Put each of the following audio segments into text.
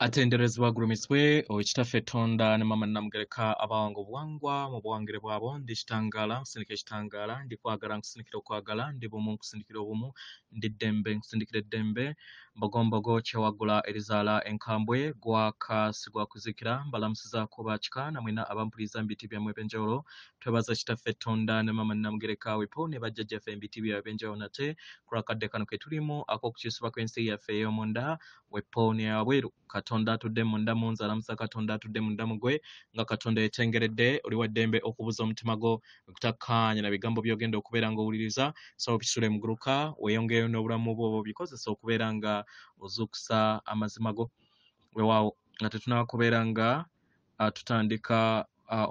Atenderezebwa gurumiswe owekitaffe Tonda ne mama namugereka abawango buwangwa mu buwangire bwabo ndi kitangala nkusindikira ekitangala ndi kwagala nkusindikira okwagala ndi bumu nkusindikira obumu ndi ddembe nkusindikira eddembe mbogombogo kyewagula erizaala enkambwe gwaka sigwakuzikira mbalamusizaako bakika namwena abampuliriza mbiti byammwe ebyenjawulo twebaza kitaffe Tonda ne mama namugereka wepo ne bajjajjaffe mbiti byabwe ebyenjawulo nate kulakadde kano ke tulimu ak'okukyusibwa kw'ensi yaffe ey'omunda wepo ne abweru Katonda atudde munda mu nze alamusa Katonda atudde munda mu gwe nga Katonda yetengeredde oli wa ddembe okubuza omutima gwo okutakkaanya na bigambo by'ogenda okubeera ng'owuliriza so bisule muguluka weeyongereyo n'obulamu bwo bikozesa okubeera nga ozuukusa amazima go weewaawo nga tetunaba kubeera nga tutandika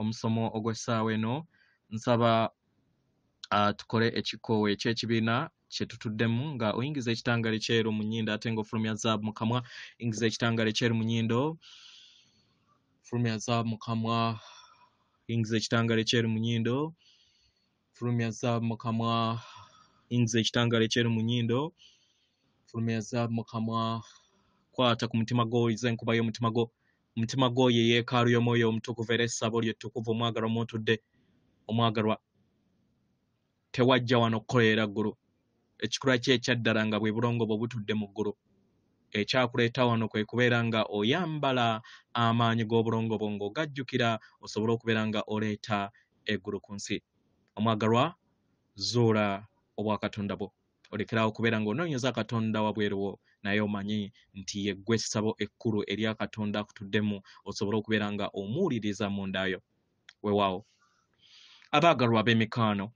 omusomo ogw'essaawa eno nsaba tukole ekikoowe eky'ekibiina kyetutuddemu nga oyingiza ekitangala ekyeru mu nnyindo ate ng'ofulumya zaabu mu kamwa yingiza ekitangala ekyeru mu nnyindo fulumya zaabu mu kamwa yingiza ekitangala ekyeru mu nnyindo fulumya zaabu mu kamwa yingiza ekitangala ekyeru mu nnyindo fulumya zaabu mu kamwa kwata ku mutima gwo oyize enkuba y'omutima gwo omutima gwo ye yeekaalu y'omwoyo omutukuvu era essabo ly'ettukuvu omwagalwa mwotudde omwagalwa tewajja wano kukolera ggulu ekikula kye ekyaddala nga bwe bulongo bwe butudde mu ggulu ekyakuleeta wano kwe kubeera nga oyambala amaanyi g'obulongo bwo ng'ogajjukira osobole okubeera nga oleeta eggulu ku nsi omwagalwa zuula obwa Katonda bwo olekerawo okubeera ng'onoonyeza Katonda wabweru wo naye omanyi nti ye ggwe essabo ekkulu erya Katonda akutuddemu osobole okubeera nga omuwuliriza mundayo weewaawo abaagalwa ab'emikaano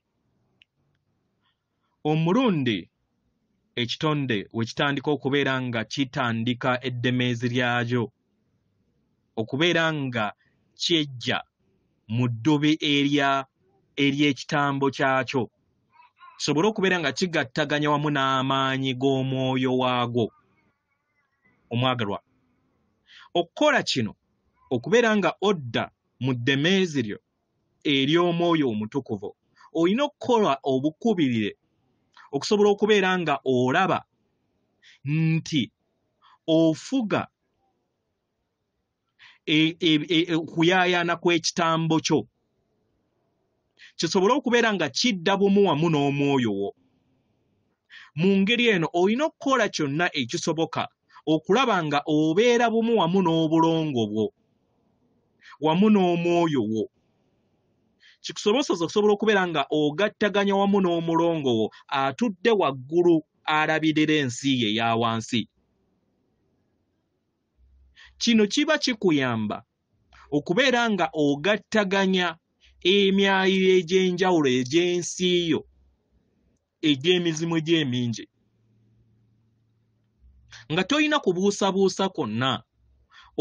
omulundi ekitonde we kitandika okubeera nga kitandika eddemezi lyakyo okubeera nga kyejja mu ddobe ery'ekitambo kyakyo kisobole okubeera nga kigattaganya wamu n'amaanyi g'omwoyo waagwo omwagalwa okukola kino okubeera nga odda mu ddemezi lyo ery'omwoyo omutukuvu olina okukola obukubirire okusobola okubeera nga olaba nti ofuga okuyaayaana kw'ekitambo kyo kisobole okubeera nga kidda bumu wamu n'omwoyo wo mu ngeri eno olina okukola kyonna ekisoboka okulaba nga obeera bumu wamu n'obulongo bwo wamu n'omwoyo wo kikusobozesa okusobola okubeera nga ogattaganya wamu n'omulongo wo atudde waggulu alabirira ensi ye eya wansi kino kiba kikuyamba okubeera nga ogattaganya emyayiro egy'enjawulo egy'ensi yo egy'emizimu egy'emingi nga tolina kubuusabuusa kwonna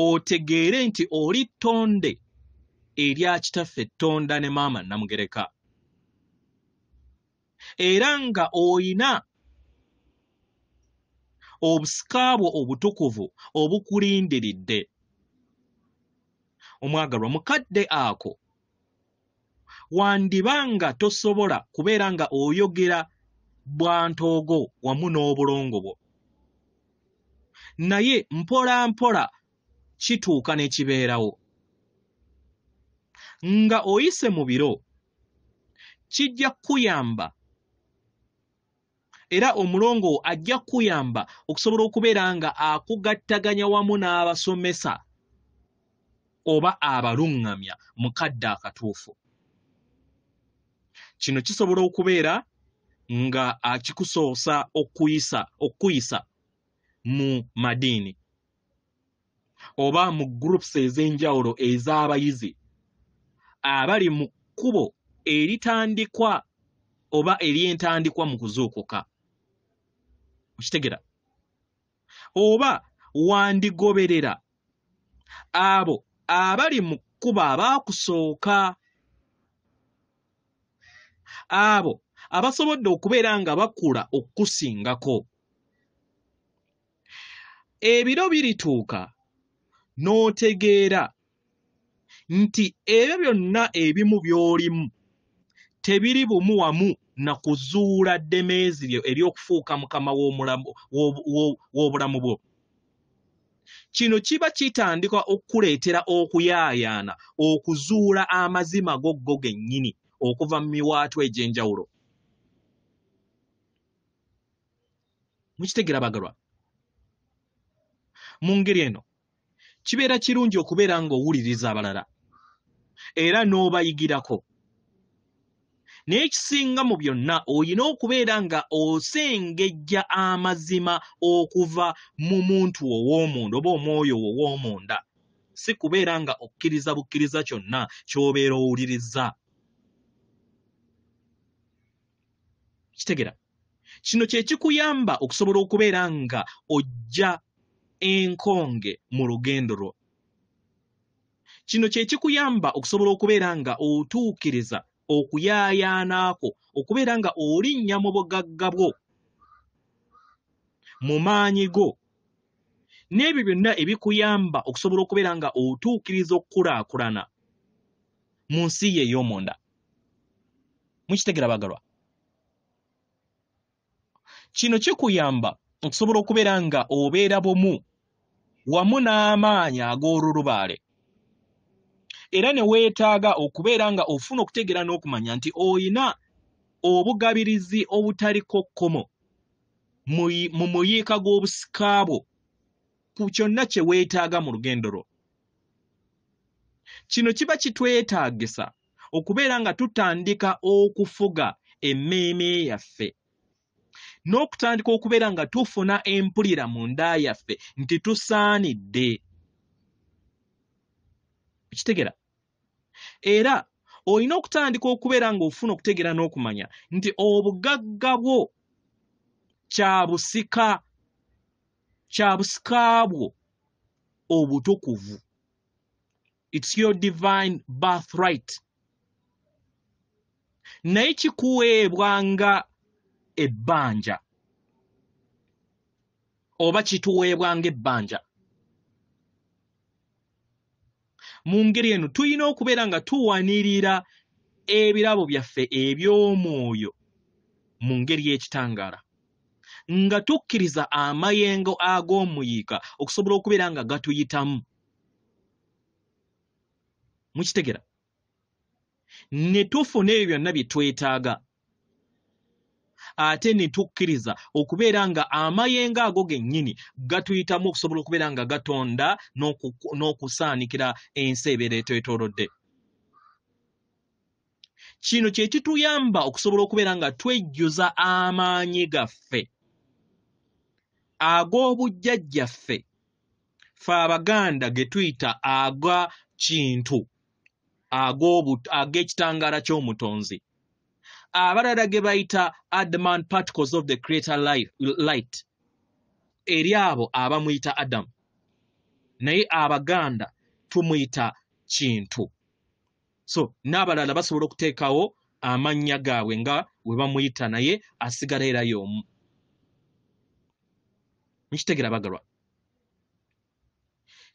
otegeere nti oli ttonde erya kitaffe Tonda ne maama namugereka era nga oyina obusika bwo obutukuvu obukulindiridde omwagalwa mukadde ako wandibanga tosobola kubeera nga oyogera bwantoogo wamu n'obulongo bwo naye mpola mpola kituuka ne kibeerawo nga oyise mu biro kijja kuyamba era omulongo ajja kuyamba okusobola okubeera nga akugattaganya wamu n'abasomesa oba abaluŋŋamya mu kadde akatuufu kino kisobola okubeera nga akikusoosa okuyisa mu madiini oba mu groups ez'enjawulo ez'abayizi abali mu kkubo eritandikwa oba ery'entandikwa mu kuzuukuka okitegera oba wandigoberera abo abali mu kkubo abaakusooka abo abasobodde okubeera nga bakula okukusingako ebiro birituuka n'otegeera nti ebyo byonna ebimu by'olimu tebiri bumu wamu na kuzuula ddemezi lyo ery'okufuuka mukama w'obulamu bwo kino kiba kitandika okuleetera okuyaayaana okuzuula amazima goggo gennyini okuva mu miwaatwa egy'enjawulo. Mukitegera bagalwa? Mu ngeri eno kibeera kirungi okubeera ng'owuliriza abalala era n'obayigirako. Naye ekisinga mu byonna oyina okubeera nga osengejja amazima okuva mu muntu ow'omunda oba omwoyo ow'omunda, si kubeera nga okkiriza bukkiriza kyonna ky'obeera owuliriza. Kitegera? Kino kye kikuyamba okusobola okubeera nga ojja enkonge mu lugendo lwo. Kino kye kikuyamba okusobola okubeera nga otuukiriza okuyaayaanaako, okubeera nga olinnya mu bugagga bwo, mu maanyi go, n'ebyo byonna ebikuyamba okusobola okubeera nga otuukiriza okukulaakulana mu nsi ye ey'omunda. Mukitegera bagalwa? Kino kikuyamba okusobola okubeera nga obeera bumu wamu n'amaanyi ag'olulubaale. Era ne weetaaga okubeera nga ofuna okutegeera n'okumanya nti oyina obugabirizi obutaliko kkomo mu muyiika gw'obusika bwo ku kyonna kye weetaaga mu lugendo lwo. Kino kiba kitwetaagisa okubeera nga tutandika okufuga emmeeme yaffe n'okutandika okubeera nga tufuna empulira mu nda yaffe nti tusaanidde. Kitegera? Era olina okutandika okubeera ng'ofuna okutegeera n'okumanya nti obugagga bwo kya busika bwo obutukuvu. It's your divine birthright. Naye kikuweebwa nga ebbanja oba kituweebwa nga ebbanja. Mu ngeri eno tulina okubeera nga tuwanirira ebirabo byaffe eby'omwoyo mu ngeri y'ekitangaala, nga tukkiriza amayengo ag'omuyiika okusobola okubeera nga gatuyitamu. Mukitegera? Ne tufuna ebyo byonna bye twetaaga, ate ne tukkiriza okubeera nga amayengo ago gennyini gatuyitamu okusobola okubeera nga gatonda n'okusaanikira ensi ebeera etwetoolodde. Kino kye kituyamba okusobola okubeera nga twejjuza amaanyi gaffe ag'obujjajjaffe, ffe Abaganda ge tuyita aga kintu, ag'ekitangaala ky'omutonzi. Abalala ge bayita adamant particles of the creator light, eri abo abamuyita Adam, naye Abaganda tumuyita kintu. So n'abalala basobola okuteekawo amannya gaabwe nga we bamuyita, naye asigala era y'omu. Mukitegera bagalwa?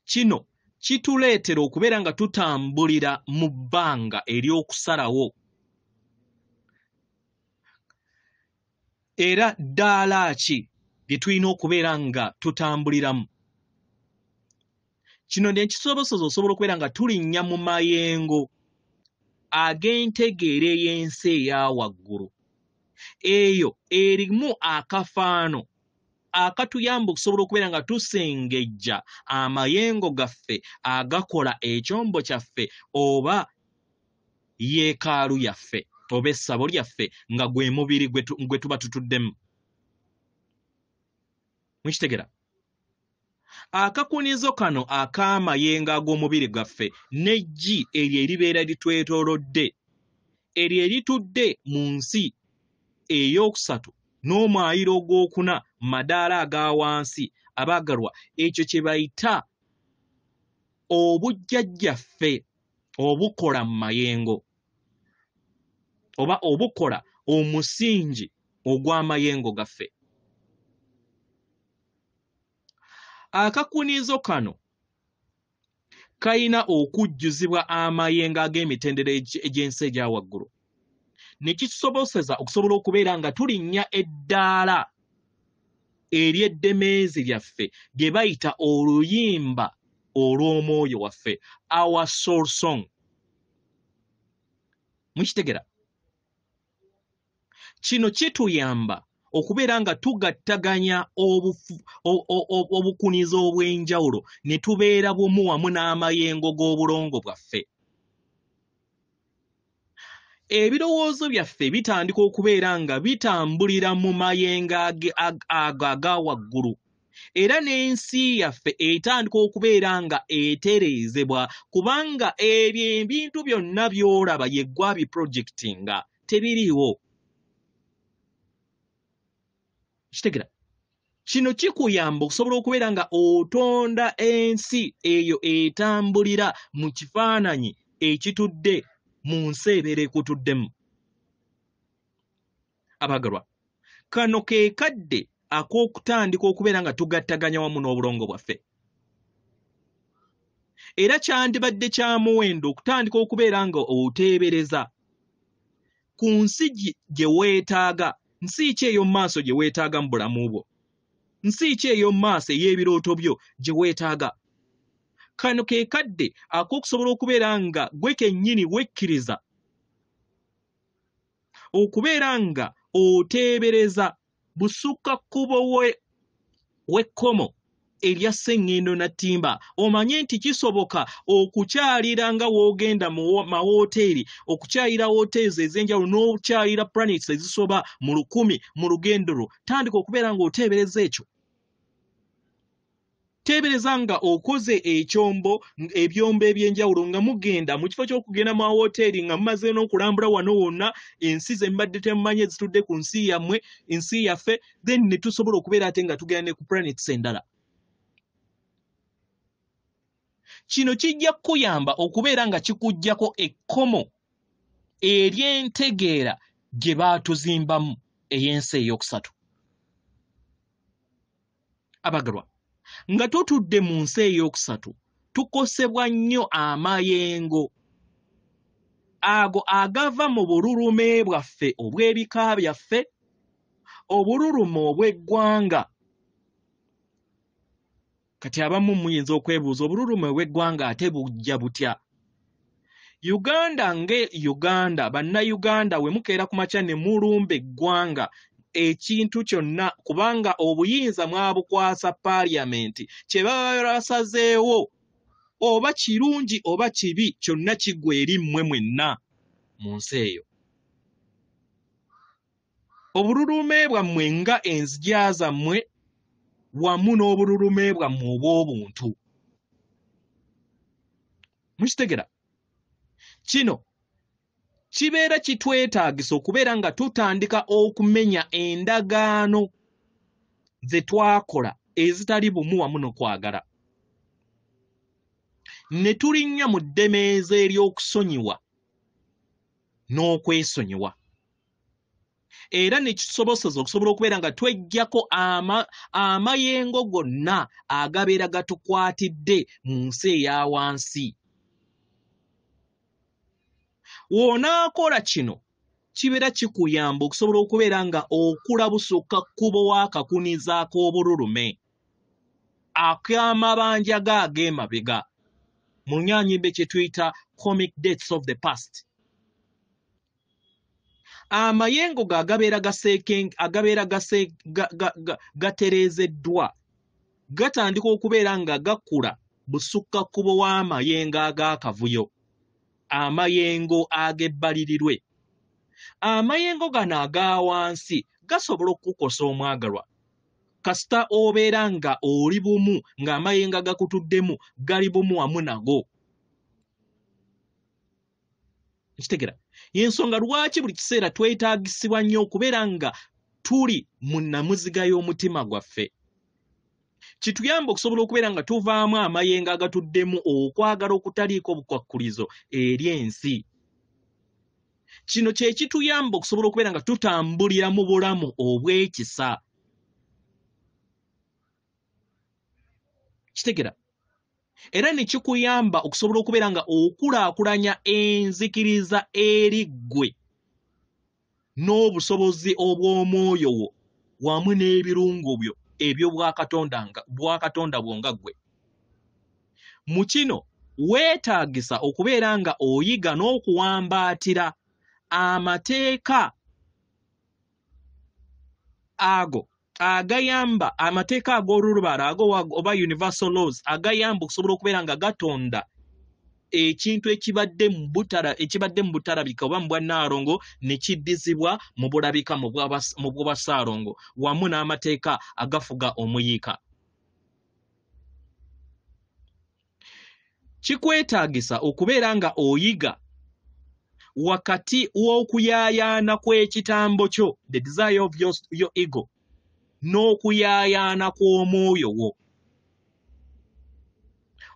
Kino kituleetera okubeera nga tutambulira mu bbanga ery'okusalawo. Era ddaala ki lye tulina okubeera nga tutambuliramu? Kino ne kisoboseza osobola okubeera nga tulinnya mu mayengo ag'entegeera ey'ensi eya waggulu. Eyo erimu akafaano akatuyamba okusobola okubeera nga tusengejja amayengo gaffe agakola ekyombo kyaffe oba yeekaalu yaffe oba essabo lyaffe nga gwe mubiri gwe tuba tutuddemu. Mukitegera? Akakunizo kano ak'amayengo ag'omubiri gaffe n'eggi eryo eribeera litwetoolodde, eryo eritudde mu nsi ey'okusatu n'omwayiro ogwokuna madaala aga wansi, abaagalwa, ekyo kye bayita obujjajjaffe obukola mu mayengo oba obukola omusingi ogw'amayengo gaffe. Akakunizo kano kayina okujjuzibwa amayengo ag'emitendera egy'ensi egya waggulu, ne kitusoboseza okusobola okubeera nga tulinnya eddaala eri eddemezi lyaffe lye bayita oluyimba olw'omwoyo waffe, our soul song. Mukitegera? Kino kituyamba okubeera nga tugattaganya obukunizo obw'enjawulo ne tubeera bumu wamu n'amayengo g'obulongo bwaffe. Ebirowoozo byaffe bitandika okubeera nga bitambulira mu mayengo aga waggulu, era n'ensi yaffe etandika okubeera nga etereezebwa, kubanga ebyo ebintu byonna by'olaba yeggwa biprojectinga tebiriiwo. Kitegera? Kino kikuyamba okusobola okubeera nga otonda ensi eyo etambulira mu kifaananyi ekitudde mu nsi ebeera ekutuddemu. Abagalwa, kano ke kadde ak'okutandika okubeera nga tugattaganya wamu n'obulongo bwaffe. Era kyandibadde kya muwendo okutandika okubeera nga oteebereza ku nsi gye weetaaga. Nsi ki ey'omu maaso gye weetaaga mu bulamu bwo? Nsi ki ey'omu maaso ey'ebirooto byo gye weetaaga? Kano ke kadde ak'okusobola okubeera nga gwe kennyini wekkiriza okubeera nga oteebereza busukkakkubo w'ekkomo erya Sseŋŋendo na Ttimba. Omanye nti kisoboka okukyalira nga w'ogenda mu mahooteeri, okukyalira hooteezi ez'enjawulo n'okukyalira planets ezisoba mu 1000 mu lugendo lwo. Tandika okubeera ng'oteebereza ekyo. Teebereza nga okoze ebyombo eby'enjawulo nga mugenda mu kifo ky'okugenda mu mahooteeri nga mumaze n'okulambula wano wonna ensi ze mbadde temumanyi ezitudde ku nsi yammwe, ensi yaffe, then ne tusobola okubeera ate nga tugenda ne ku planets endala. Kino kijja kukuyamba okubeera nga kikuggyako ekkomo ery'entegeera gye baatuzimbamu ey'ensi ey'okusatu. Abagalwa, nga tutudde mu nsi ey'okusatu tukosebwa nnyo amayengo ago agava mu bululume bwaffe obw'ebika byaffe, obululume obw'eggwanga. Kati abamu muyinza okwebuuza obululume bw'eggwanga ate bujja butya? Uganda Uganda, bannayuganda we mukeera ku makya ne mulumba eggwanga ekintu kyonna, kubanga obuyinza mwabukwasa paaliyamenti, kye baba basazeewo oba kirungi oba kibi kyonna kiggwa eri mmwe mwenna mu nsi eyo. Obululume bwammwe nga enzija zammwe wamu n'obululume bwammwe obw'obuntu. Mukitegera? Kino kibeera kitwetaagisa okubeera nga tutandika okumenya endagaano ze twakola ezitali bumu wamu n'okwagala, ne tulinnya mu ddemeeza ery'okusonyiwa n'okwesonyiwa, era ne kisobosoza okusobola okubeera nga tweggyako amayengo gonna agabeera gatukwatidde mu nsi eya wansi. W'onaakola kino kibeera kikuyamba okusobola okubeera nga okula busukkakkubo w'akakunizo ak'obululume ak'amabanja ag'emabega, mu nnyaanyimbe kye tuyita comic deaths of the past. Amayengo agabeera gatereezeddwa gatandika okubeera nga gakula busukkakkubo w'amayengo ag'akavuyo, amayengo ag'ebbalirirwe. Amayengo gano aga wansi gasobola okukukosa omwagalwa kasita obeera nga oli bumu ng'amayengo agakutuddemu gali bumu wamu nago. Kitegera? Y'ensonga lwaki buli kiseera twetaagisibwa nnyo okubeera nga tuli mu nnamuziga y'omutima gwaffe. Kituyamba okusobola okubeera nga tuvaamu amayengo agatuddemu okwagala okutaliiko bukwakkulizo eri ensi. Kino kye kituyamba okusobola okubeera nga tutambulira mu bulamu obw'ekisa. Kitegera? Era ne kikuyamba okusobola okubeera nga okulaakulanya enzikiriza eri ggwe n'obusobozi obw'omwoyo wo wamu n'ebirungo byo ebyo bwakatonda bwonga gwe. Mu kino weetaagisa okubeera nga oyiga n'okuwambaatira amateeka ago agayamba, amateeka ag'olulubaala ago oba universal laws agayamba okusobola okubeera nga gatonda ekintu ekibadde mu butalabika oba mu bwannaalongo ne kiddizibwa mu bulabika mu bw'Abasaalongo wamu n'amateeka agafuga omuyiika. Kikwetaagisa okubeera nga oyiga wakati w'okuyaayaana kw'ekitambo kyo, the desire of your ego, n'okuyaayaana kw'omwoyo wo.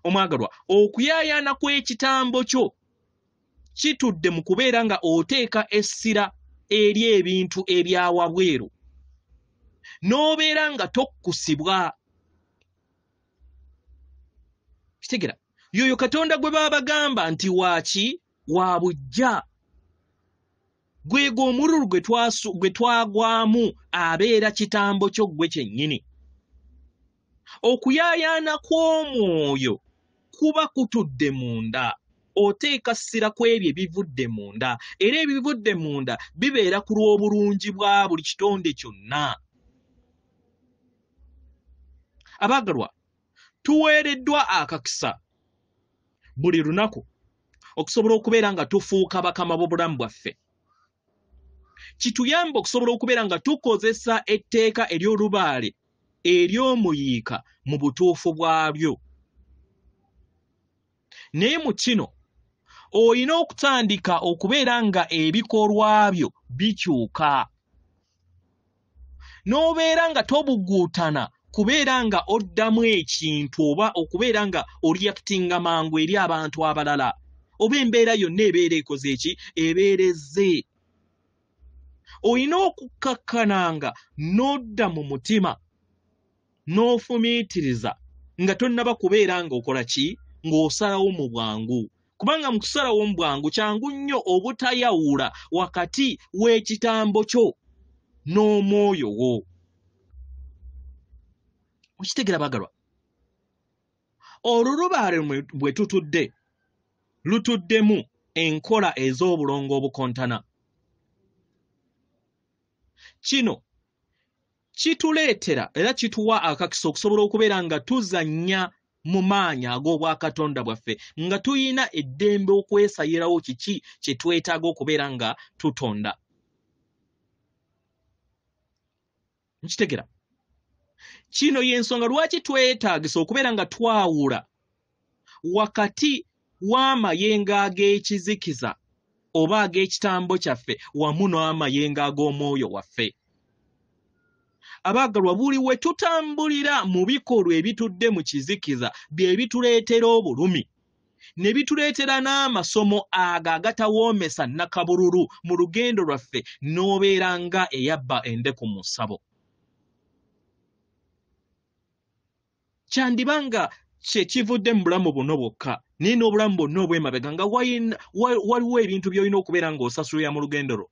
Omwagalwa, okuyaayaana kw'ekitambo kyo kitudde mu kubeera nga oteeka essira eri ebintu ebyawabweru, n'obeera nga tokkusibwa. Kitegera, yoyo Katonda gwe baba bagamba nti waaki wa bujja, gwego omululu gwe twagwamu abeera kitambo kyo gwe kyennyini. Okuyaayaana kw'omwoyo kuba kutudde munda, oteeka ssira ku ebyo ebivudde munda, era ebivudde munda bibeera ku lw'obulungi bwa buli kitonde kyonna. Abaagalwa, tuweereddwa akakisa buli lunaku okusobola okubeera nga tufuuka bakama b'obulamu bwaffe. Kituyamba okusobola okubeera nga tukozesa etteeka ery'olubaale ery'omuyiika mu butuufu bwalyo. Naye mu kino olina okutandika okubeera nga ebikolwa byo bikyuka, n'obeera nga tobuguutana kubeera nga oddamu ekintu oba okubeera nga oriyakitinga mangu eri abantu abalala, oba embeera yonna ebeera ekoze eki, ebeerezze. Olina okukakkananga n'odda mu mutima n'ofumiitiriza nga tonnaba kubeera nga okola ki, ng'osalawo mu bwangu. Kubanga mu kusalawo mu bwangu kyangu nnyo obutayawula wakati w'ekitambo kyo n'omwoyo wo. Okitegera bagalwa, olulubaale bwe tutudde lutuddemu enkola ez'obulongo obukontana. Kino kituleetera era kituwa akakisa okusobola okubeera nga tuzannya mu maanyi ag'obwakatonda bwaffe, nga tuyina eddembe okwesayirawo kiki kye twetaaga okubeera nga tutonda. Nkitegera, kino y'ensonga lwaki twetaagisa okubeera nga twawula wakati w'amayengo ag'ekizikiza oba ag'ekitambo kyaffe wamu n'amayengo ag'omwoyo waffe. Abaagalwa, buli we tutambulira mu bikolwa ebitudde mu kizikiza bye bituleetera obulumi, ne bituleetera n'amasomo ago agatawoomesa nnakabululu mu lugendo lwaffe, n'obeera nga eyabba endeku mu ssabo. Kyandibanga kye kivudde mu bulamu buno bwokka, naye n'obulamu bwonna obw'emabega nga waliwo ebintu by'olina okubeera ng'osasulira mu lugendo lwo.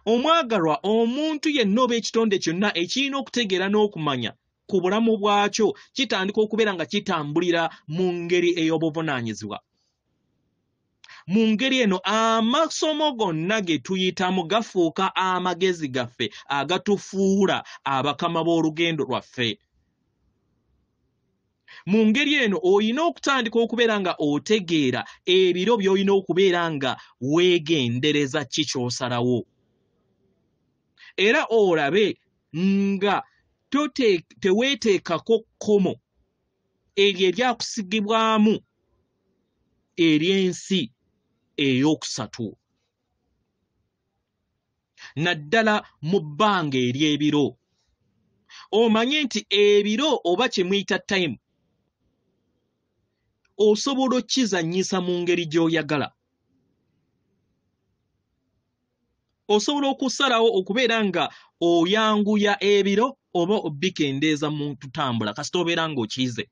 Omwagalwa, omuntu yenna oba ekitonde kyonna ekirina okutegeera n'okumanya ku bulamu bwakyo kitandika okubeera nga kitambulira mu ngeri ey'obuvunaanyizibwa. Mu ngeri eno amasomo gonna ge tuyitamu gafuuka amagezi gaffe agatufuula abakama b'olugendo lwaffe. Mu ngeri eno olina okutandika okubeera nga otegeera ebiro by'olina okubeera nga weegendereza ki ky'osalawo. Era olabe nga teweeteekako kkomo eryo eryakusigibwamu ery'ensi ey'okusatu, naddala mu bbanga ery'ebiro. Omanye nti ebiro oba kye muyita time osobola okkizannyisa mu ngeri gy'oyagala. Osobola okusalawo okubeera nga oyanguya ebiro oba obikendeeza mu tutambula kasita obeera ng'okize.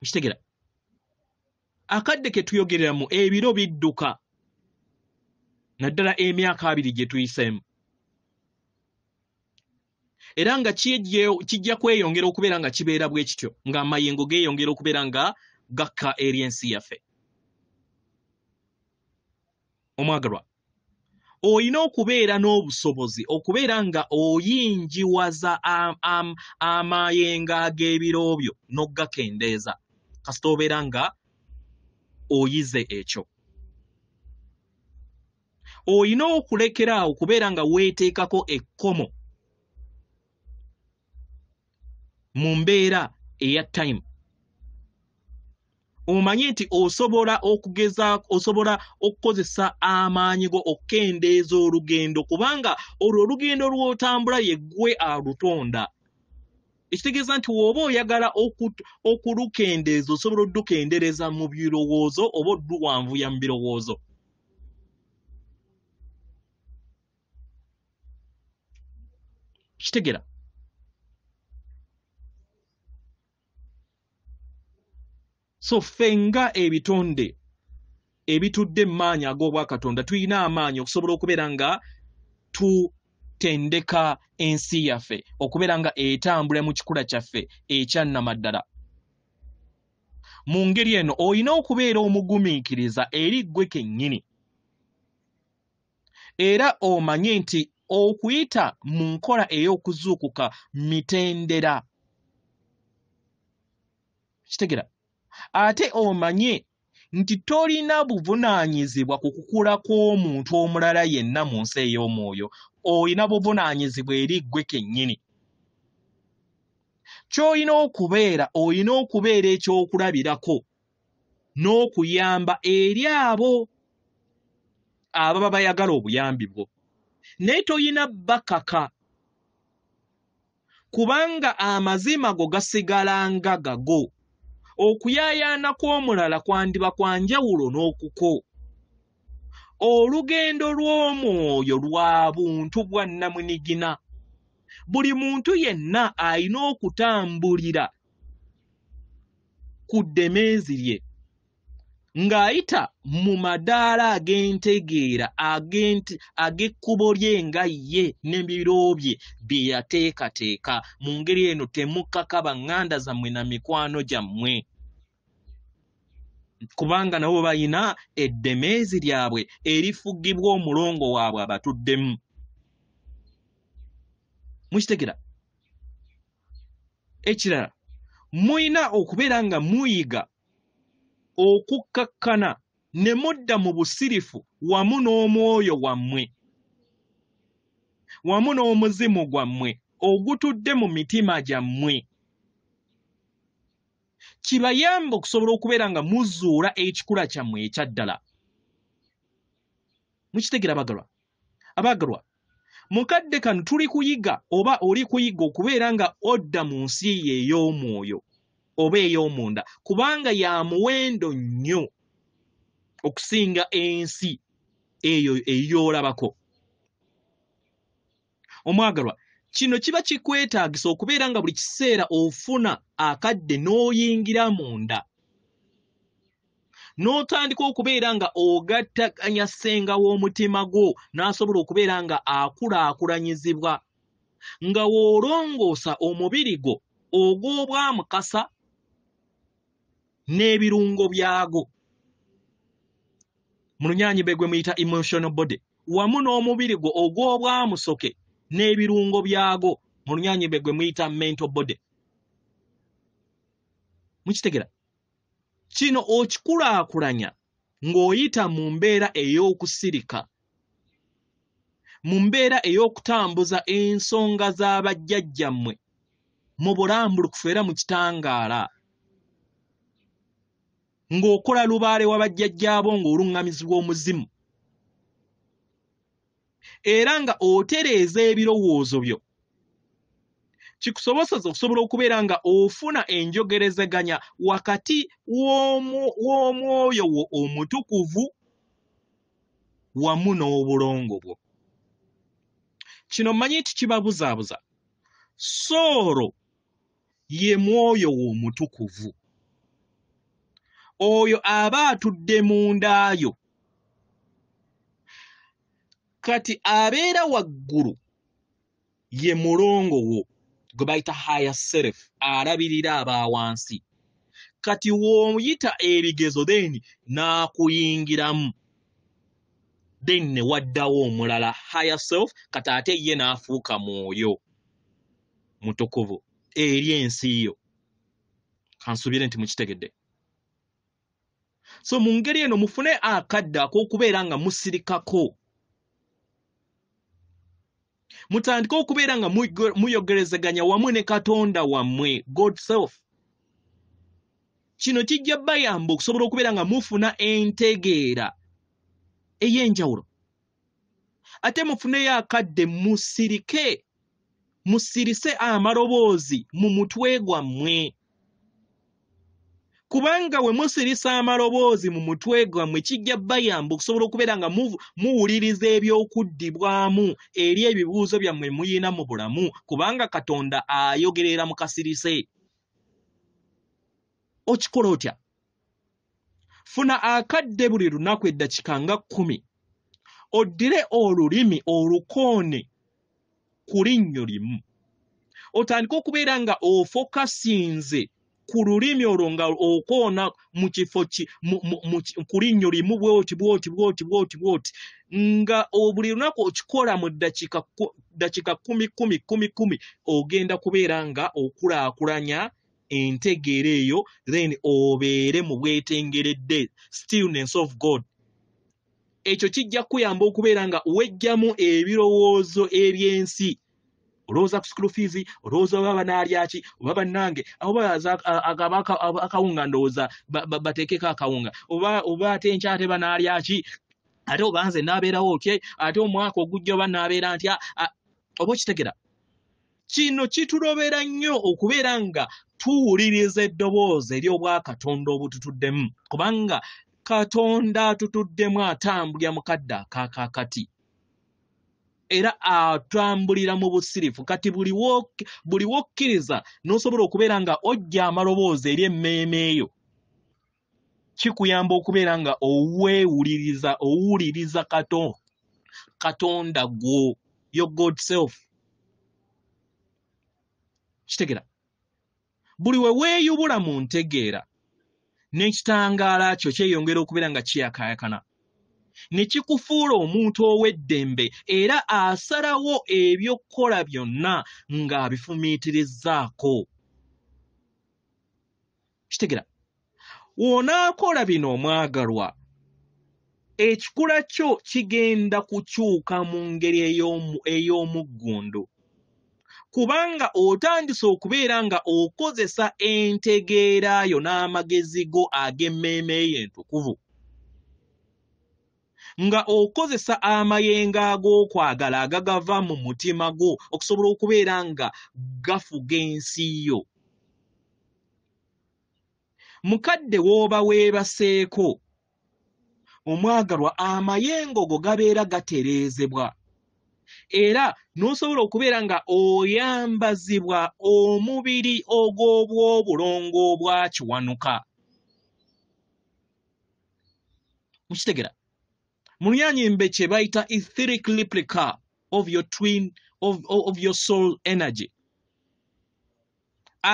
Kitegera, akadde ke tuyogereramu ebiro bidduka. naddala emyaka 2 gye tuyisemu. Era nga kijja kweyongera okubeera nga kibeera bwe kityo nga amayengo geeyongera okubeera nga gakka eri ensi yaffe. Omwagalwa, oyina okubeera n'obusobozi okubeera nga oyinjiwaza amayengo ag'ebiro byo n'ogakendeeza kasita obeera nga oyize ekyo. Oyina okulekeraawo okubeera nga weeteekako ekkomo mu mbeera eya time. Omanye nti osobola okukozesa amaanyi go okukendeeza olugendo kubanga olwo olugendo lw'otambula ye ggwe alutonda. Ekitegeeza nti woba oyagala okulukendeeza osobola oddukendereza mu birowoozo oba odduwanvuya mu birowoozo. Kitegera. So fenga ebitonde ebitudde maanyi ag'obwakatonda tuyina amaanyi okusobola okubeera nga tutendeka ensi yaffe okubeera nga etambula mu kikula kyaffe ekyannamaddala. Mu ngeri eno oyina okubeera omugumiikiriza eri ggwe kennyini era omanye nti okuyita mu nkola ey'okuzuukuka mitendera. Kitegera. Ate omanye nti tolina buvunaanyizibwa ku kukula kw'omuntu omulala yenna mu nsi ey'omwoyo, oyina buvunaanyizibwa eri ggwe kennyini. Ky'olina okubeera ekyokulabirako n'okuyamba eri abo ababa bayagala obuyambi bwo. Naye toyina bakaka kubanga amazima go gasigala nga gago. Okuyaayaana kw'omulala kwandiba kwa njawulo n'okuko. Olugendo lw'omwoyo lwa buntu bwa nnamunigina. Buli muntu yenna alina okutambulira ku ddemezi lye ng'ayita mu madaala ag'entegeera ag'ekkubo lye nga ye n'ebiro bye bye yateekateeka. Mu ngeri eno temukkaka baŋŋanda zammwe na mikwano gyammwe kubanga nabo bayina eddemezi lyabwe erifugibwa omulongo waabwe abatuddemu. Mukitegera. Ekirala, muyina okubeera nga muyiga okukkakkana ne mudda mu busirifu wamu n'omwoyo wammwe wamu n'omuzimu gwammwe ogutudde mu mitima gyammwe. Kibayamba okusobola okubeera nga muzuula ekikula kyammwe ekyaddala. Mukitegera abagalwa. Mukadde kano tuli kuyiga oba oli kuyiga okubeera nga odda mu nsi ye ey'omwoyo oba ey'omunda kubanga ya muwendo nnyo okusinga ensi eyo ey'olabako. Omwagalwa, kino kiba kikwetaagisa okubeera nga buli kiseera ofuna akadde n'oyingira munda n'otandika okubeera nga ogattaganya ssenga w'omutima gwo n'asobola okubeera nga akulaakulanyizibwa nga w'olongoosa omubiri gwo ogw'obwamukasa n'ebirungo byago. Mu lunyaanyimbe gwe muyita emotional body wamu n'omubiri gwo ogw'obwamusoke n'ebirungo byago mu lunyaanyimbe gwe muyita mental body. Mukitegera. Kino okikulaakulanya ng'oyita mu mbeera ey'okusirika, mu mbeera ey'okutambuza ensonga z'abajjajjammwe mu bulambulukufu era mu kitangaala, ng'okola lubaale wa bajjajjaabo ng'oluŋŋamizibwa omuzimu, era nga otereeza ebirowoozo byo. Kikusobozesa okusobola okubeera nga ofuna enjogerezeganya wakati w'omwoyo wo omutukuvu wamu n'obulongo bwo. Kino mmanyi nti kibabuzaabuza. Soolo ye mwoyo wo omutukuvu. Oyo aba atudde mu ndaayo. kati abeera waggulu ye mulongo wo gwe bayita higher self alabirira abawansi kati w'omuyita ebigezo then n'akuyingiramu then ne waddawo omulala higher self kati ate ye n'afuuka mwoyo mutukuvu eri ensi yo kansubire nti mukitegedde so mu ngeri eno mufune akadde ak'okubeera nga musirikako mutandika okubeera nga muyogerezeganya wamu ne Katonda wammwe God self kino kijja bayamba okusobola okubeera nga mufuna entegeera ey'enjawulo ate mufuneyo akadde musirise amaloboozi mu mutwe gwammwe kubanga we musirisa amaloboozi mu mutwe gwammwe kijja bayamba okusobola okubeera nga muwuliriza ebyokuddibwamu eri ebibuuzo byammwe muyina mu bulamu kubanga Katonda ayogerera mu kasirise okikola otya funa akadde buli lunaku eddakiika nga 10 oddire olulimi olukoone ku linnyo limu otandika okubeera nga ofokasinze ku lulimi olwo nga okoona mu kifo ku linnyo limu bwoti nga buli lunaku okikola mu ddakiika 10 ogenda kubeera nga okulaakulanya entegeera eyo then obeere mu bwetengeredde stillness of God ekyo kijja kuyamba okubeera nga wejjamu ebirowoozo eby'ensi olowooza ku school fees olowooza oba banaalya ki oba bannange akawunga ndowooza bateekeko akawunga oba ate enkya ate banaalya ki ate oba nze naabeerawo otye ate omwaka ogujja oba naabeera ntya oba okitegera kino kitulobera nnyo okubeera nga tuwuliriza eddoboozi ery'obwakatonda obututuddemu kubanga Katonda atutuddemu atambulira mu kadde akaakakati era atambulira mu busirifu kati buli wokkiriza n'osobola okubeera nga ojja amaloboozi eri emmeeme eyo kikuyamba okubeera nga owuliriza Katonda gwo your God self kitegera buli we weeyubula mu ntegeera n'ekitangaala kyo kyeyongera okubeera nga kiyakaayakana ne kikufuula omuntu ow'eddembe era asalawo ebyokkola byonna ng'abifumiitirizzaako kitegera w'onaakola bino omwagalwa ekikula kyo kigenda kukyuka mu ngeri ey'omuggundu kubanga otandise okubeera nga okozesa entegeera yo n'amagezi go ag'emmeeme yo entukuvu nga okozesa amayengo ag'okwagala agagava mu mutima gwo okusobola okubeera nga gafuga ensi yo mukadde w'oba weebaseeko omwagalwa amayengo go gabeera gatereezebwa era n'osobola okubeera nga oyambazibwa omubiri ogw'obwobulongo obwa kiwanuka mukitegera mu NYANZI kye bayita etheric replica of your twin of your soul energy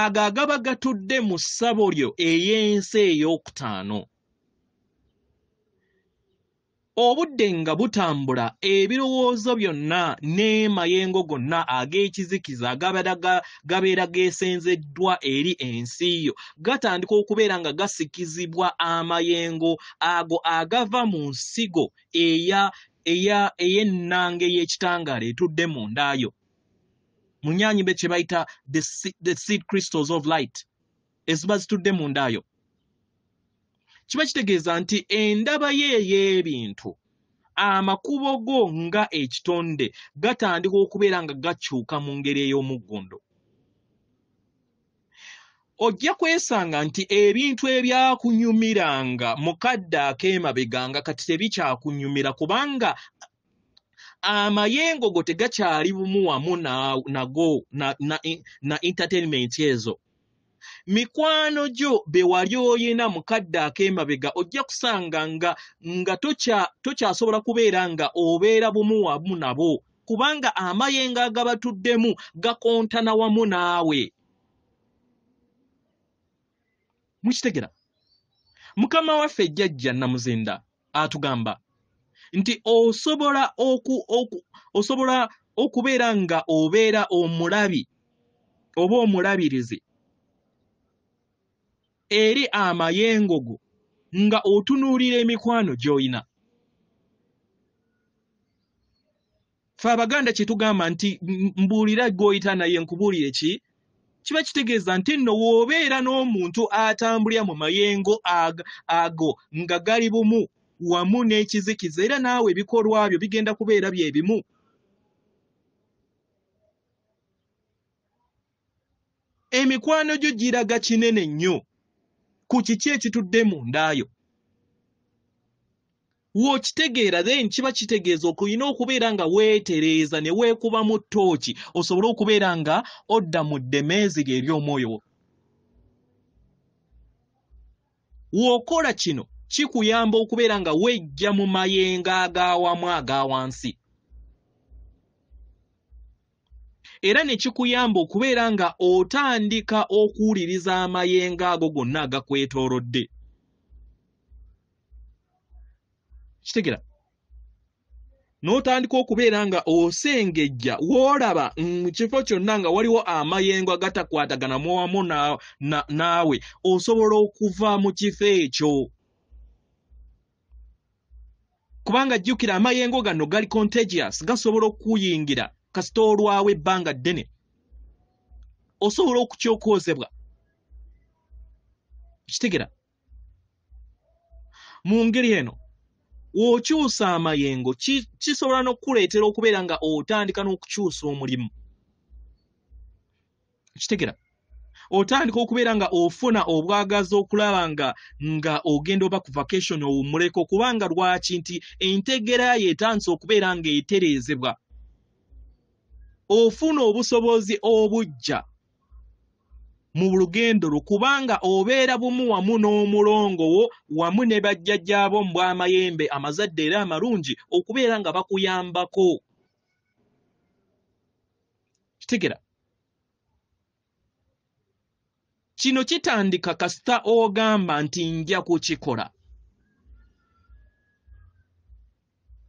aga gaba gatudde mu ssabo lyo ey'ensi ey'okutaano obudde nga butambula ebirowoozo byonna n'emayengo gonna ag'ekizikiza gabeera geesenzeddwa eri ensi yo gatandika okubeera nga gasikizibwa amayengo ago agava mu nsigo ey'ennanga ey'ekitangaala etudde mu ndayo mu NYANZI kye bayita the seed crystals of light eziba zitudde mu ndayo kiba kitegeeza nti endaba ye ey'ebintu amakubo go nga ekitonde gatandika okubeera nga gakyuka mu ngeri ey'omuggundu ojja kwesanga nti ebintu ebyakunyumiranga mu kadde ak'emabega nga kati tebikyakunyumira kubanga amayengo go tegakyali bumu wamu nago na entertainment ezo mikwano gyo be wali oyina mukadde ak'emabega ojja kusanga nga tokyasobola kubeera nga obeera bumu wamu nabo kubanga amayengo agabatuddemu gakontana wamu naawe. Mukitegera? Mukama waffe jjajja Namuzinda atugamba nti osobola okubeera nga obeera omulabi oba omulabirizi eri amayengo go nga otunuulira emikwano gy'oyina. Ffe Abaganda kye tugamba nti mbuulira gw'oyita naye nkubuulire ki? Kiba kitegeeza nti nno w'obeera n'omuntu atambulira mu mayengo ago nga gali bumu wamu n'ekizikiza era naawe ebikolwa byo bigenda kubeera bye bimu. Emikwano gyo giraga kinene nnyo ku kiki ekitudde mu ndaayo. W'okitegeera then kiba kitegeeza okuyina okubeera nga weetereeza ne weekuba mu ttooki osobole okubeera nga odda mu Eddemezi ly'Omwoyo. W'okola kino kikuyamba okubeera nga wejja mu mayengo ag'awamu aga wansi. Era ne kikuyamba okubeera nga otandika okuwuliriza amayengo ago gonna agakwetoolodde. Kitegera? N'otandika okubeera nga osengejja w'olaba mu kifo kyonna nga waliwo amayengo agatakwatagana mu wamu naawe osobola okuva mu kifo ekyo. Kubanga jjukira amayengo gano gali contagious, gasobola okuyingira kasita olwawo ebbanga ddene. Osobola okukyokoozebwa. Kitegera? Mu ngeri eno w'okyusa amayengo kisobola n'okukuleetera okubeera nga otandika n'okukyusa omulimu. Kitegera? Otandika okubeera nga ofuna obwagazi okulaba nga ogenda oba ku vacation owummuleko kubanga lwaki nti entegera yeetandise okubeera nga etereezebwa. Ofuna obusobozi obujja mu lugendo lwo kubanga obeera bumu wamu n'omulongo wo wamu ne bajjajjaabo mu bw'amayembe amazadde era amalungi okubeera nga bakuyambako. Kitegera? Kino kitandika kasita ogamba nti nja kukikola.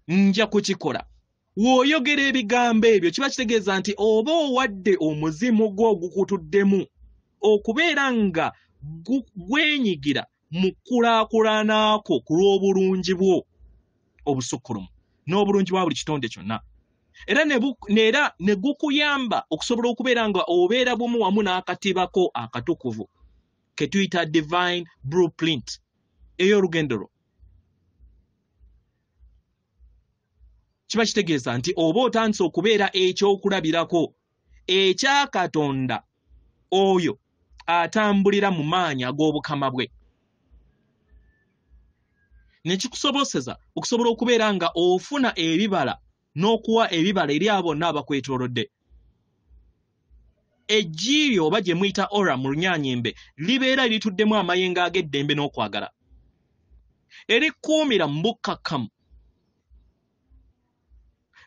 Nja kukikola. W'oyogera ebigambo ebyo kiba kitegeeza nti oba owadde omuzimu gwo ogukutuddemu okubeera nga gwenyigira mu kulaakulana kwo ku lw'obulungi bwo obusukkulumu n'obulungi bwa buli kitonde kyonna. Era ne gukuyamba okusobola okubeera nga obeera bumu wamu n'akatibako akatukuvu ke tuyita divine blueprint ey'olugendo lwo. Kiba kitegeeza nti oba otandise okubeera ekyokulabirako ekya Katonda oyo atambulira mu maanyi ag'obukama bwe. Ne kikusoboseza okusobola okubeera nga ofuna ebibala n'okuwa ebibala eri abo bonna abakwetoolodde. Eggi lyo oba gye muyita aura mu Lunyaanyimbe libeera lituddemu amayengo ag'eddembe n'okwagala. Erikuumira mu bukkakkamu.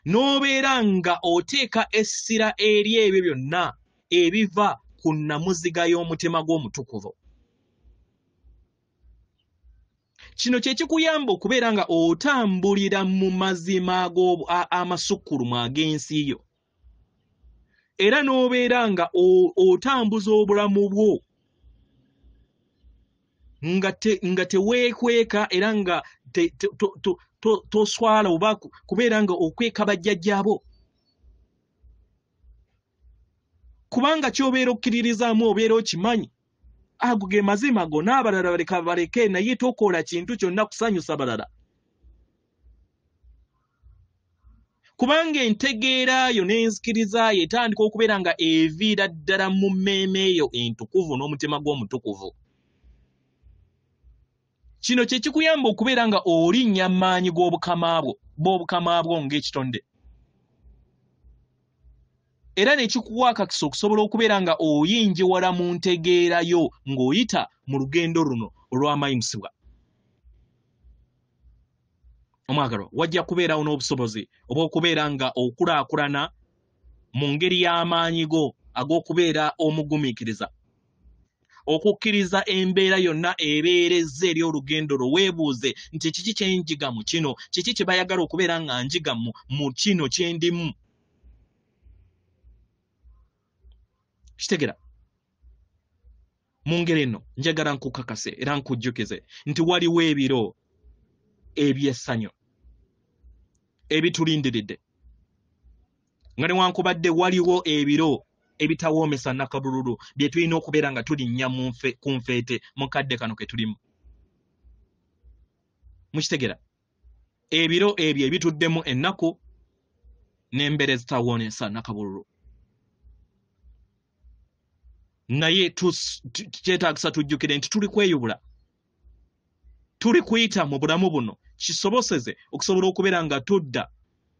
N'obeera nga oteeka essira eri ebyo byonna ebiva ku nnamuziga y'omutima gw'omutukuvu. Kino kye kikuyamba okubeera nga otambulira mu mazima amasukkulumu ag'ensi yo. Era n'obeera nga otambuza obulamu bwo nga teweekweka era nga toswala oba kubeera nga okweka bajjajjaabo. Kubanga ky'obeera okkiririzaamu obeera okimanyi. Ago ge mazima go n'abalala baleke naye tokola kintu kyonna kusanyusa balala. Kubanga entegeera yo n'enzikiriza yo etandika okubeera nga eviira ddala mu mmeeme eyo entukuvu n'omutima gw'omutukuvu. Kino kye kikuyamba okubeera nga olinnya amaanyi b'obukama bwo ng'ekitonde. era ne kikuwa akakisa okusobola okubeera nga oyingiwala mu ntegeerayo ng'oyita mu lugendo luno olw'amayimusibwa. Omwagalwa, wajja kubeerawo n'obusobozi obw'okubeera nga okulaakulana mu ngeri y'amaanyi go ag'okubeera omugumiikiriza, okukkiriza embeera yonna ebeerezza eri olugendo lwo. Weebuuze nti kiki kye njiga mu kino, kiki kye bayagala okubeera nga njiga mu kino kye ndimu. Kitegera, mu ngeri eno njagala nkukakase era nkujjukize nti waliwo ebiro eby'essanyu ebitulindiridde, nga newankubadde waliwo ebiro ebitawoomesa nakabululu bye tulina okubeera nga tulinnya ku nfeete mu kadde kano ke tulimu. Mukitegera, ebiro ebyo ebituddemu ennaku n'embeera ezitawoomesa nakabululu. Naye kyetaagisa tujjukire nti tuli kweyubula, tuli kuyita mu bulamu buno kisoboseze okusobola okubeera nga tudda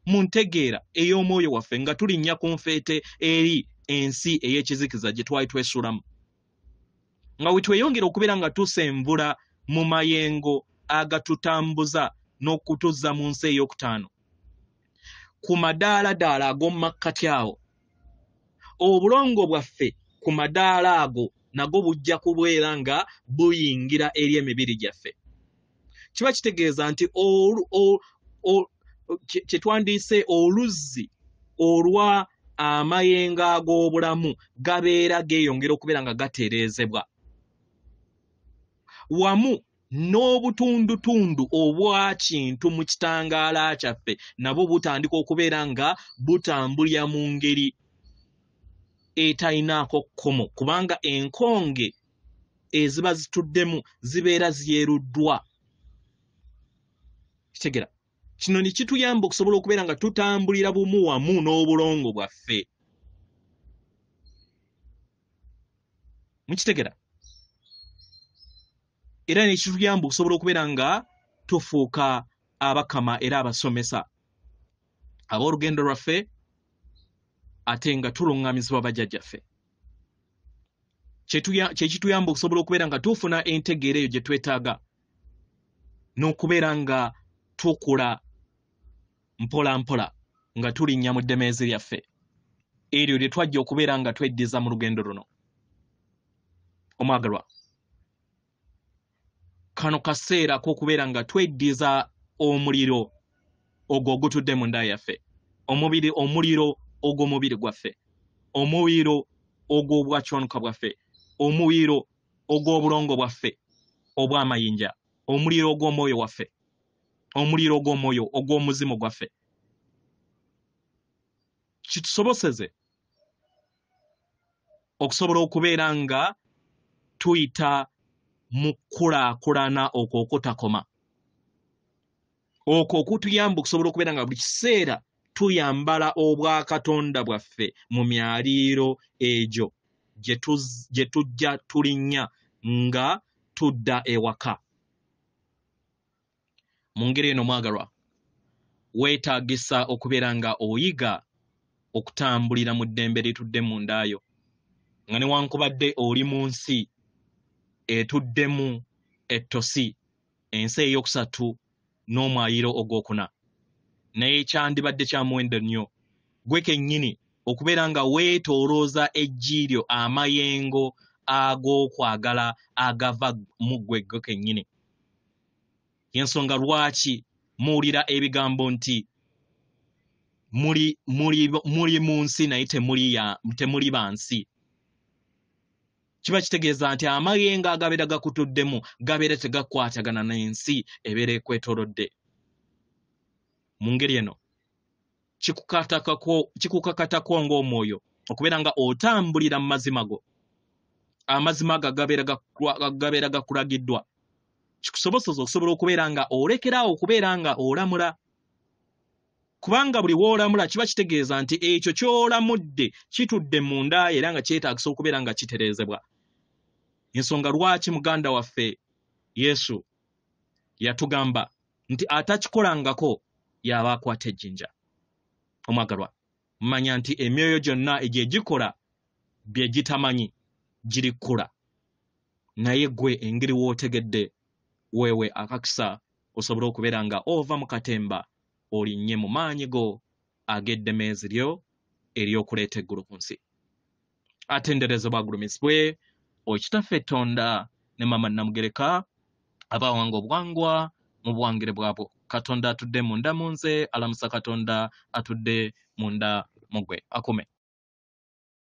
mu ntegeera ey'omwoyo waffe nga tulinnya ku nfeete eri ensi ey'ekizikiza gye twali twesuulamu, nga we tweyongera okubeera nga tusenvula mu mayengo agatutambuza n'okutuzza mu nsi ey'okutaano ku madaala ag'omu makkati awo. Obulongo bwaffe ku madaala ago nago bujja kubeera nga buyingira eri emibiri gyaffe. Kiba kitegeeza nti kye twandiise oluzzi olwa amayengo ag'obulamu gabeera geeyongera okubeera nga gatereezebwa, wamu n'obutundutundu obwa kintu mu kitangaala kyaffe nabwo butandika okubeera nga butambulira mu ngeri etayinaako kkomo, kubanga enkonge eziba zituddemu zibeera zyeruddwa. Kitegera, kino ne kituyamba okusobola okubeera nga tutambulira bumu wamu n'obulongo bwaffe. Mukitegera, era ne kituyamba okusobola okubeera nga tufuuka abakama era abasomesa ab'olugendo lwaffe, ate nga tuluŋŋamizibwa bajjajjaffe. Kye kituyamba okusobola okubeera nga tufuna entegeera eyo gye twetaaga n'okubeera nga tukula mpola mpola nga tulinnya mu Eddemezi lyaffe eryo lye twajja okubeera nga tweddiza mu lugendo luno. Omwagalwa, kano kaseera k'okubeera nga tweddiza omuliro ogwo ogutudde mu nda yaffe, omuliro ogw'omubiri gwaffe, omuliro ogw'obwakyonuka bwaffe, omuliro ogw'obulongo bwaffe obw'amayinja, omuliro ogw'omwoyo waffe, omuliro ogw'omwoyo ogw'omuzimu gwaffe. Kitusoboseze okusobola okubeera nga tuyita mu kulaakulana okwo okutakoma, okwo okutuyamba okusobola okubeera nga buli kiseera tuyambala obwakatonda bwaffe mu myaliiro egyo gye tujja tulinnya nga tudda ewaka. Mu ngeri eno mwagalwa, weetaagisa okubeera nga oyiga okutambulira mu ddembe litudde mu ndaayo, nga newankubadde oli mu nsi etuddemu ettosi, ensi ey'okusatu n'omwayiro ogwokuna, naye kyandibadde kya muwendo nnyo gwe kennyini okubeera nga weetoolooza ejjiiryo amayengo ag'okwagala agava mu ggwe kennyini. Y'ensonga lwaki muwulira ebigambo nti muli mu nsi naye temuli ba nsi. Kiba kitegeeza nti amayengo agabeera gakutuddemu gabeera tegakwatagana n'ensi ebeera ekwetoolodde. Mu ngeri eno kikukakatako ng'omwoyo okubeera nga otambulira mu mazima go, amazima ago gabeera gakulagiddwa, kikusoboseza okusobola okubeera nga olekeraawo okubeera nga olamula, kubanga buli w'olamula kiba kitegeeza nti ekyo ky'olamudde kitudde mu nda era nga kyetaagisa okubeera nga kitereezebwa. Ensonga lwaki muganda waffe Yesu yatugamba nti atakikolangako y'aba akwata ejjinja. Omwagalwa, manya nti emyoyo gyonna egye gikola bye gitamanyi girikula naye gwe engeri wootegedde wewe akakisa osobola okubeera nga ova mu katemba olinnye mu maanyi go ag'Eddemezi lyo ery'okuleeta eggulu ku nsi. Atenderezebwa agulumisibwe Okitaffe Tonda ne Maama Namugereka abawanga obuwangwa mu buwangire bwabwo. Katonda atudde munda mu nze, alamusa Katonda atudde munda mu gwe. Akume.